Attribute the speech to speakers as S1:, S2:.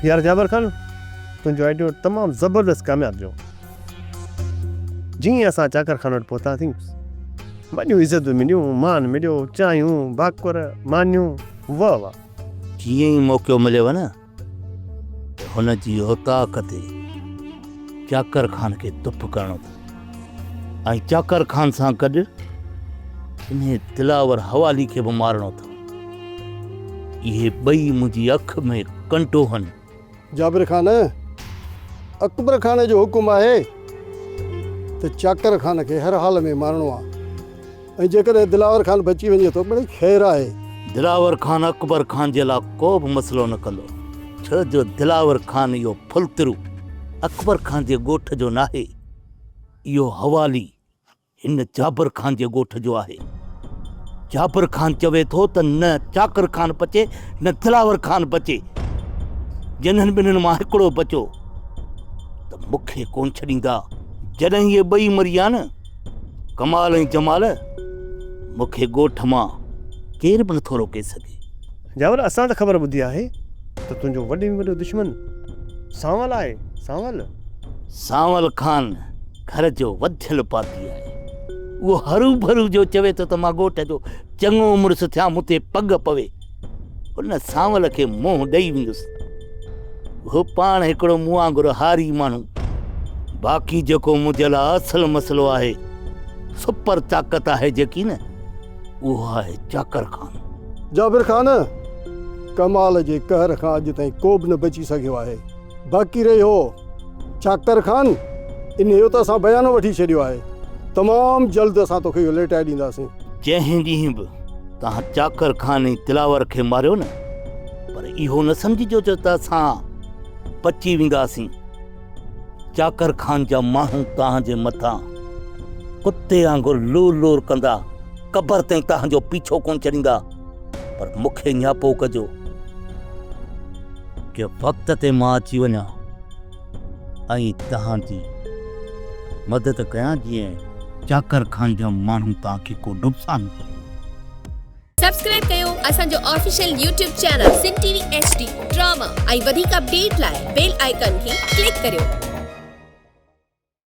S1: यार जाबर खान तुंहिंजो आइडियो तमामु ज़बरदस्त कामयाबु थियो। जीअं असां चाकर खान वटि पहुतासीं वॾियूं इज़तूं मिलियूं, मान मिलियो, चांहियूं, भाकुर, मानियूं, वाह वाह।
S2: जीअं ई मौक़ो मिलेव न हुन जी औताक़ ते चाकर खान खे तुप करणो अथव ऐं चाकर खान सां गॾु इन दिलावर हवाली खे बि मारणो अथव। इहे ॿई मुंहिंजी अखि में कंटो हन।
S3: जाबिर खान, अकबर खान जो हुकुम आहे त चाकर खान खे हर हाल में मारणो आहे ऐं जेकॾहिं दिलावर खान बची वञे थो बड़ी ख़ैर आहे।
S2: दिलावर खान अकबर खान जे लाइ को बि मसइलो न कंदो, छो जो दिलावर खान इहो फुलतरू अकबर खान जे ॻोठ जो नाहे। इहो हवाली हिन जाबिर खान जे ॻोठ जो आहे। जाबिर खान चवे थो त न चाकर खान बचे न दिलावर खान बचे। जिन्हनि ॿिन्हिनि मां हिकिड़ो बचो त मूंखे कोन छॾींदा। जॾहिं इहे ॿई मरी विया न, कमाल ऐं जमाल, मूंखे ॻोठ मां केर बि नथो रोके सघे।
S1: जाबर असां त ख़बर ॿुधी आहे त तुंहिंजो वॾे में वॾो दुश्मन सांवल आहे। सांवल खान घर जो वधियल पाती आहे। उहो हरू भरू जो चवे थो त मां ॻोठ जो चङो मुड़ुस थिया, मूंते पग पवे। उन सांवल खे मुंहुं ॾेई वेंदुसि। उहो पाण हिकिड़ो मूं वांगुरु हारी माण्हू। बाक़ी जेको मुंहिंजे लाइ असल मसइलो आहे, सुपर ताक़त आहे जेकी न, उहो आहे चाकर खान।
S3: जाबिर खान, कमाल जे कहर खां अॼु ताईं को बि न बची सघियो आहे। बाक़ी रहियो चाकर खान, इन जो त असां बयानो वठी छॾियो आहे। तमामु जल्द असां तोखे इहो लेटाए ॾींदासीं।
S2: जंहिं ॾींहुं बि तव्हां चाकर खान ऐं दिलावर खे मारियो न, पर इहो न सम्झिजो त असां बची वेंदासीं। चाकर खान जा माण्हू तव्हांजे मथां कुते वांगुरु लूर लूर कंदा, क़बर ताईं तव्हांजो पीछो कोन छॾींदा। पर मूंखे न्यापो कजो कि वक़्त ते मां अची वञा ऐं तव्हांजी मदद कयां, जीअं चाकर खान जा माण्हू तव्हांखे को नुक़सान न करे।
S4: सब्सक्राइब कयो असांजो official YouTube channel Sindh TV HD drama ऐं वधीक अपडेट लाइ बेल आइकन खे क्लिक करियो।